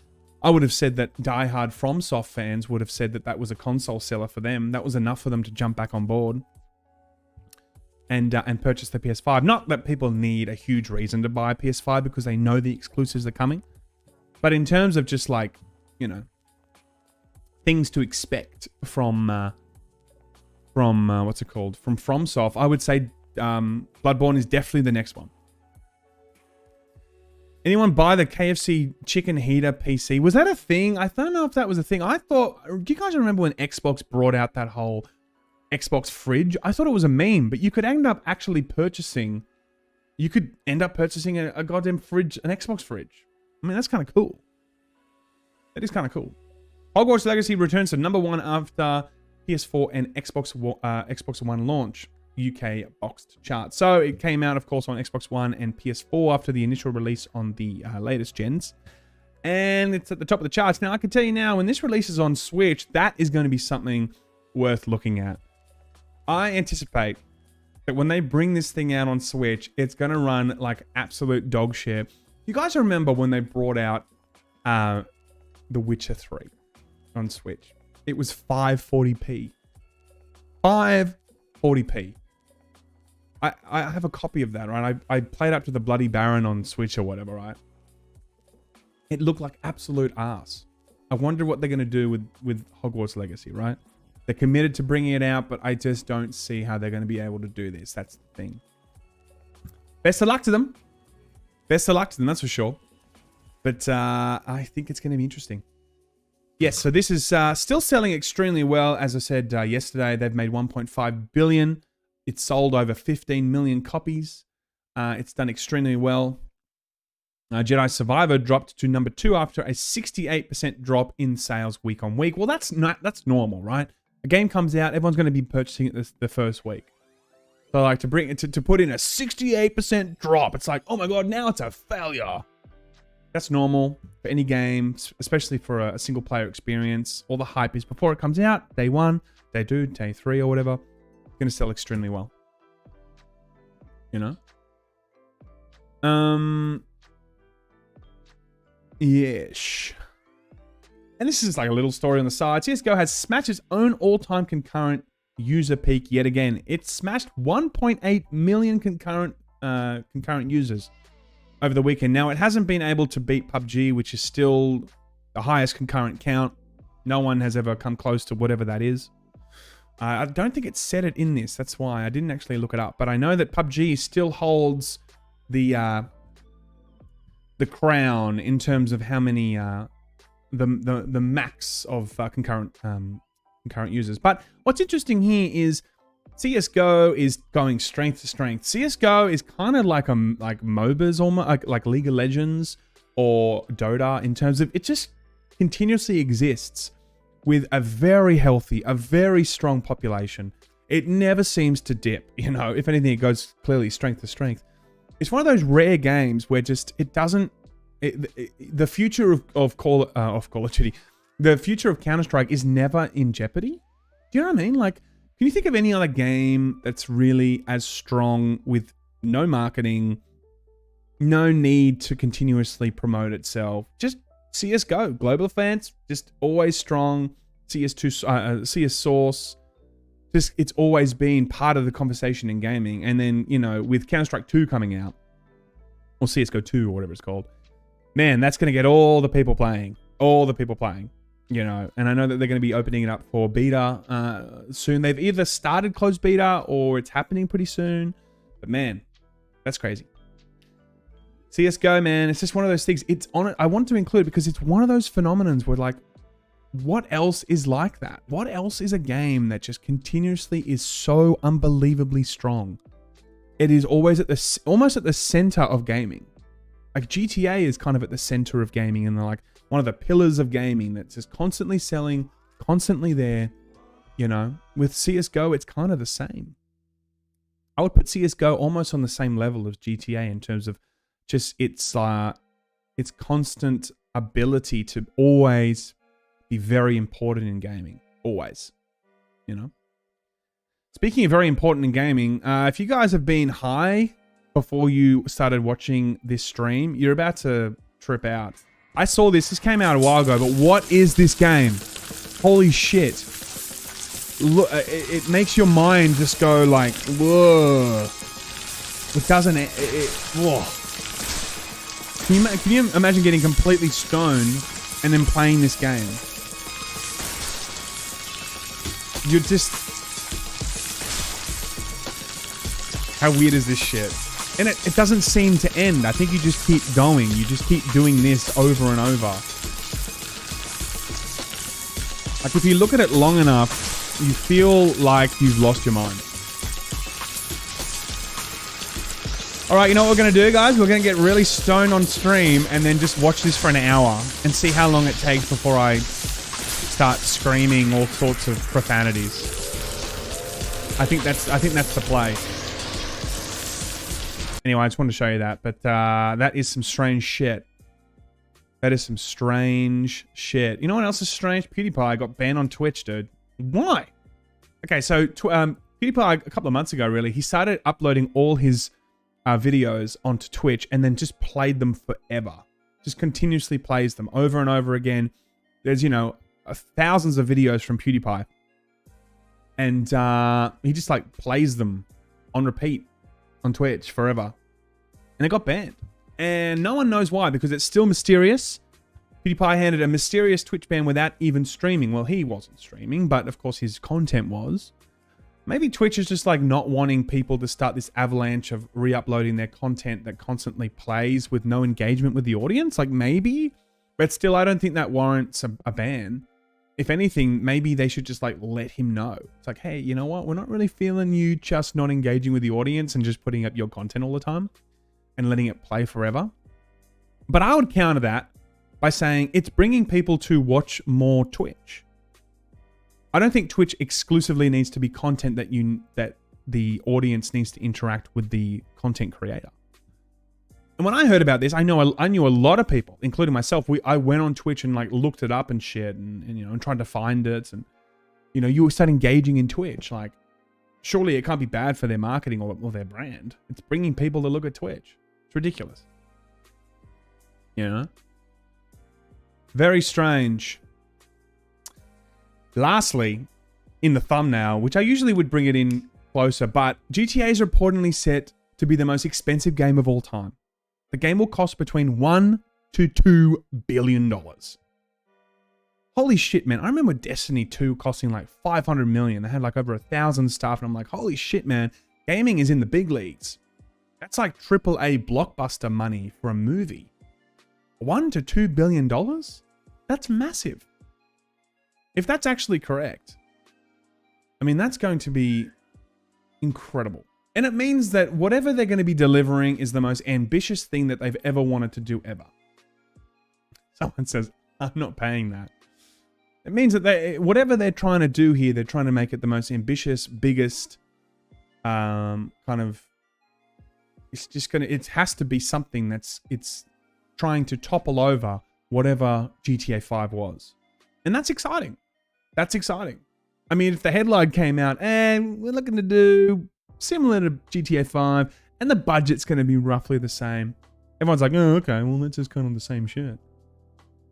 I would have said that diehard FromSoft fans would have said that that was a console seller for them. That was enough for them to jump back on board and purchase the PS5. Not that people need a huge reason to buy a PS5 because they know the exclusives are coming, but in terms of just like, you know, things to expect from what's it called? From FromSoft, I would say Bloodborne is definitely the next one. Anyone buy the KFC chicken heater PC? Was that a thing? I don't know if that was a thing. I thought, do you guys remember when Xbox brought out that whole Xbox fridge? I thought it was a meme, but you could end up actually purchasing, a goddamn fridge, an Xbox fridge. I mean, that's kind of cool. That is kind of cool. Hogwarts Legacy returns to #1 after PS4 and Xbox One launch UK boxed chart. So it came out, of course, on Xbox One and PS4 after the initial release on the latest gens. And it's at the top of the charts. Now, I can tell you now, when this releases on Switch, that is going to be something worth looking at. I anticipate that when they bring this thing out on Switch, it's going to run like absolute dog shit. You guys remember when they brought out The Witcher 3 on Switch? It was 540p. 540p. I have a copy of that, right? I played up to the Bloody Baron on Switch or whatever, right? It looked like absolute ass. I wonder what they're going to do with Hogwarts Legacy, right? They're committed to bringing it out, but I just don't see how they're going to be able to do this. That's the thing. Best of luck to them. Best of luck to them, that's for sure. But I think it's going to be interesting. Yes, so this is still selling extremely well. As I said yesterday, they've made 1.5 billion. It's sold over 15 million copies. It's done extremely well. Jedi Survivor dropped to #2 after a 68% drop in sales week on week. Well, that's normal, right? A game comes out, everyone's going to be purchasing it the first week. So like to bring it to put in a 68% drop, it's like, oh my god, now it's a failure. That's normal for any game, especially for a single player experience. All the hype is before it comes out, day 1, day 2, day 3 or whatever. It's going to sell extremely well. You know? Yes. And this is like a little story on the side. CSGO has smashed its own all-time concurrent user peak yet again. It smashed 1.8 million concurrent users over the weekend. Now, it hasn't been able to beat PUBG, which is still the highest concurrent count. No one has ever come close to whatever that is. I don't think it said it in this. That's why I didn't actually look it up. But I know that PUBG still holds the crown in terms of how many the max of concurrent users. But what's interesting here is CSGO is going strength to strength. CSGO is kind of like MOBAs, almost like League of Legends or Dota, in terms of it just continuously exists with a very healthy, a very strong population. It never seems to dip. You know, if anything, it goes clearly strength to strength. It's one of those rare games where just it doesn't. The future of Call of Duty, the future of Counter-Strike is never in jeopardy. Do you know what I mean? Like, can you think of any other game that's really as strong with no marketing, no need to continuously promote itself? Just CSGO, global fans, just always strong. CS2, CS Source, just it's always been part of the conversation in gaming. And then, you know, with Counter-Strike 2 coming out, or CSGO 2 or whatever it's called, man, that's going to get all the people playing, you know. And I know that they're going to be opening it up for beta soon. They've either started closed beta or it's happening pretty soon. But man, that's crazy. CSGO, man, it's just one of those things. It's on it. I want to include it because it's one of those phenomenons where, like, what else is like that? What else is a game that just continuously is so unbelievably strong? It is always at the almost at the center of gaming. Like GTA is kind of at the center of gaming and like one of the pillars of gaming that's just constantly selling, constantly there. You know, with CSGO, it's kind of the same. I would put CSGO almost on the same level as GTA in terms of just its constant ability to always be very important in gaming. Always. You know? Speaking of very important in gaming, if you guys have been high before you started watching this stream, you're about to trip out. I saw this. This came out a while ago, but what is this game? Holy shit. Look, it makes your mind just go like, whoa. It doesn't... whoa. Can you imagine getting completely stoned and then playing this game? You're just... How weird is this shit? And it doesn't seem to end. I think you just keep going. You just keep doing this over and over. Like, if you look at it long enough, you feel like you've lost your mind. All right, you know what we're going to do, guys? We're going to get really stoned on stream and then just watch this for an hour and see how long it takes before I start screaming all sorts of profanities. I think that's the play. Anyway, I just wanted to show you that, but that is some strange shit. That is some strange shit. You know what else is strange? PewDiePie got banned on Twitch, dude. Why? Okay, so PewDiePie, a couple of months ago, really, he started uploading all his videos onto Twitch and then just played them forever. Just continuously plays them over and over again. There's, you know, thousands of videos from PewDiePie. And he just, like, plays them on repeat on Twitch forever. And it got banned. And no one knows why, because it's still mysterious. PewDiePie handed a mysterious Twitch ban without even streaming. Well, he wasn't streaming, but of course his content was. Maybe Twitch is just like not wanting people to start this avalanche of re-uploading their content that constantly plays with no engagement with the audience. Like maybe, but still I don't think that warrants a ban. If anything, maybe they should just like let him know. It's like, hey, you know what? We're not really feeling you just not engaging with the audience and just putting up your content all the time and letting it play forever. But I would counter that by saying it's bringing people to watch more Twitch. I don't think Twitch exclusively needs to be content that the audience needs to interact with the content creator. And when I heard about this, I knew a lot of people, including myself. I went on Twitch and like looked it up and shit, and you know, and tried to find it, and you know, you start engaging in Twitch. Like, surely it can't be bad for their marketing or their brand. It's bringing people to look at Twitch. It's ridiculous. You know, very strange. Lastly, in the thumbnail, which I usually would bring it in closer, but GTA is reportedly set to be the most expensive game of all time. The game will cost between $1 to $2 billion. Holy shit, man. I remember Destiny 2 costing like $500 million. They had like over 1,000 staff, and I'm like, holy shit, man. Gaming is in the big leagues. That's like AAA blockbuster money for a movie. $1 to $2 billion? That's massive. If that's actually correct, I mean, that's going to be incredible. And it means that whatever they're going to be delivering is the most ambitious thing that they've ever wanted to do ever. Someone says, I'm not paying that. It means that whatever they're trying to do here, they're trying to make it the most ambitious, biggest, kind of, it has to be something it's trying to topple over whatever GTA 5 was. And that's exciting. That's exciting. I mean, if the headline came out and we're looking to do similar to GTA 5 and the budget's going to be roughly the same, everyone's like, oh, okay, well, that's just kind of the same shit.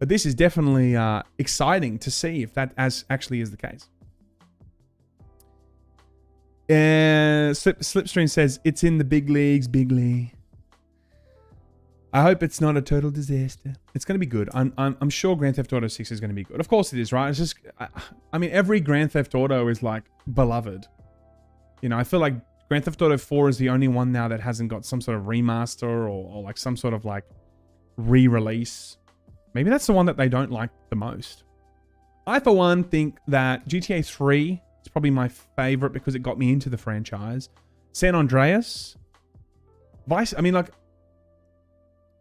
But this is definitely exciting to see if that actually is the case. Slipstream says, it's in the big leagues, bigly. I hope it's not a total disaster. It's going to be good. I'm sure Grand Theft Auto 6 is going to be good. Of course it is, right? It's just, I mean, every Grand Theft Auto is like beloved. You know, I feel like Grand Theft Auto 4 is the only one now that hasn't got some sort of remaster or like some sort of like re-release. Maybe that's the one that they don't like the most. I, for one, think that GTA 3 is probably my favorite because it got me into the franchise. San Andreas, Vice, I mean, like,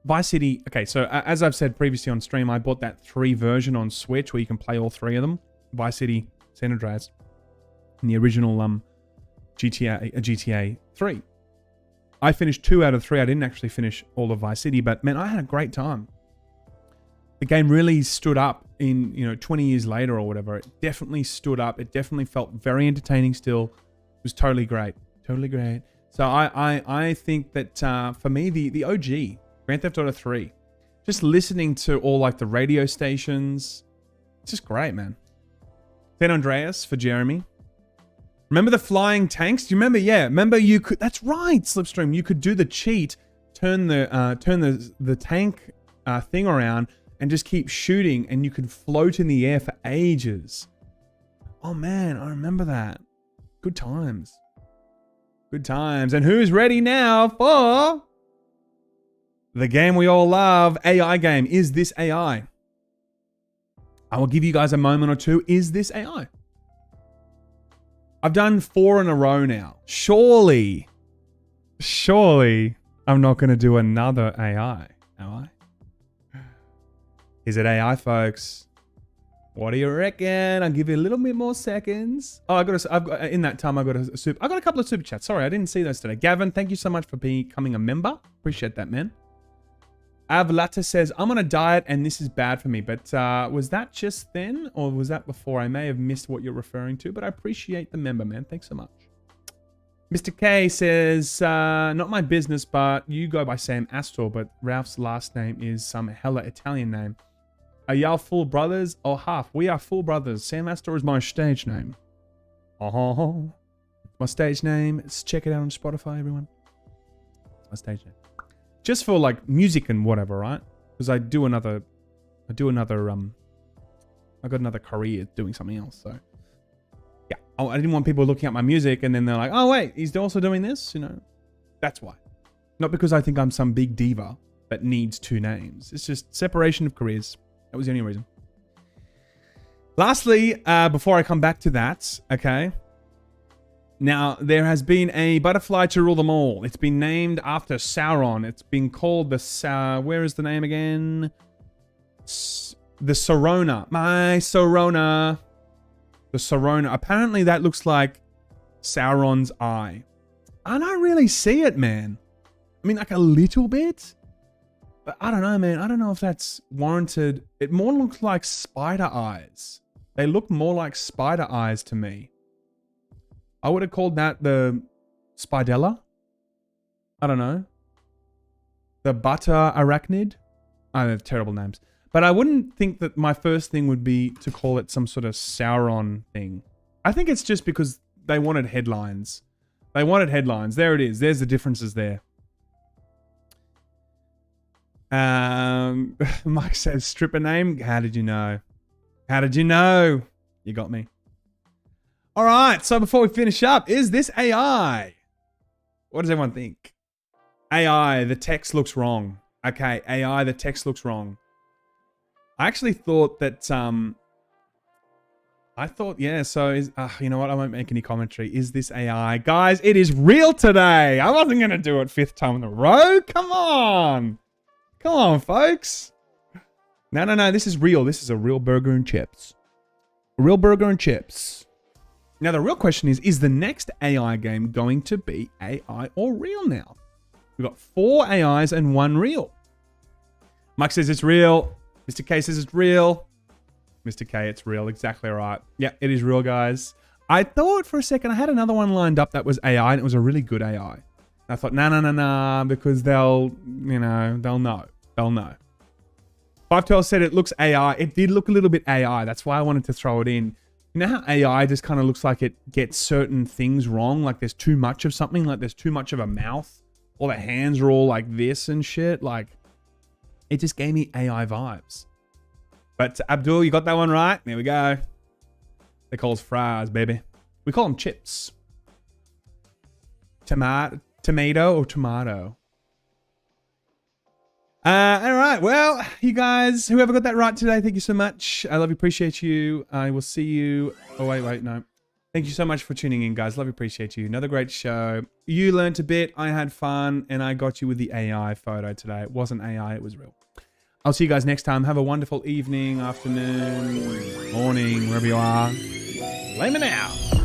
Vice City. Okay, so as I've said previously on stream, I bought that 3 version on Switch where you can play all 3 of them. Vice City, San Andreas, and the original GTA 3. I finished 2 out of 3. I didn't actually finish all of Vice City, but man, I had a great time. The game really stood up in, 20 years later or whatever. It definitely stood up. It definitely felt very entertaining still. It was totally great. Totally great. So I think that for me, the OG, Grand Theft Auto 3, just listening to all like the radio stations, it's just great, man. San Andreas for Jeremy. Remember the flying tanks? Do you remember? Yeah, remember you could. That's right, Slipstream. You could do the cheat, turn the tank thing around, and just keep shooting, and you could float in the air for ages. Oh man, I remember that. Good times. Good times. And who's ready now for the game we all love? AI game. Is this AI? I will give you guys a moment or two. Is this AI? I've done 4 in a row now. Surely I'm not going to do another AI, am I? Is it AI, folks? What do you reckon? I'll give you a little bit more seconds. Oh, in that time, I got a couple of super chats. Sorry, I didn't see those today. Gavin, thank you so much for becoming a member. Appreciate that, man. Avlata says, I'm on a diet and this is bad for me. But was that just then or was that before? I may have missed what you're referring to, but I appreciate the member, man. Thanks so much. Mr. K says, not my business, but you go by Sam Astor, but Ralph's last name is some hella Italian name. Are y'all full brothers or half? We are full brothers. Sam Astor is my stage name. Oh, my stage name. Let's check it out on Spotify, everyone. My stage name. Just for like music and whatever, right? Because I got another career doing something else. So yeah, I didn't want people looking at my music and then they're like, oh wait, he's also doing this, That's why. Not because I think I'm some big diva that needs 2 names. It's just separation of careers. That was the only reason. Lastly, before I come back to that, okay. Now, there has been a butterfly to rule them all. It's been named after Sauron. It's been called the... where is the name again? The Sorona. My Sorona. The Sorona. Apparently, that looks like Sauron's eye. I don't really see it, man. I mean, like a little bit. But I don't know, man. I don't know if that's warranted. It more looks like spider eyes. They look more like spider eyes to me. I would have called that the Spidella. I don't know. The butter arachnid. I have terrible names. But I wouldn't think that my first thing would be to call it some sort of Sauron thing. I think it's just because they wanted headlines. They wanted headlines. There it is. There's the differences there. Mike says, stripper name? How did you know? How did you know? You got me. All right, so before we finish up, is this AI? What does everyone think? AI, the text looks wrong. Okay, AI, the text looks wrong. I actually thought that, yeah, so is, you know what? I won't make any commentary. Is this AI? Guys, it is real today. I wasn't going to do it 5th time in a row. Come on. Come on, folks. No, this is real. This is a real burger and chips. A real burger and chips. Now, the real question is the next AI game going to be AI or real now? We've got 4 AIs and 1 real. Mike says it's real. Mr. K says it's real. Mr. K, it's real. Exactly right. Yeah, it is real, guys. I thought for a second, I had another one lined up that was AI, and it was a really good AI. I thought, nah, because they'll know. They'll know. 512 said it looks AI. It did look a little bit AI. That's why I wanted to throw it in. You know how AI just kind of looks like it gets certain things wrong? Like there's too much of something, like there's too much of a mouth, or the hands are all like this and shit. Like, it just gave me AI vibes. But Abdul, you got that one right. There we go. They call us fries, baby. We call them chips. Tomato or tomato? All right. Well, you guys, whoever got that right today, thank you so much. I love you, appreciate you. I will see you. Oh, wait, no. Thank you so much for tuning in, guys. Love you, appreciate you. Another great show. You learned a bit. I had fun, and I got you with the AI photo today. It wasn't AI, it was real. I'll see you guys next time. Have a wonderful evening, afternoon, morning, wherever you are. Laymen out.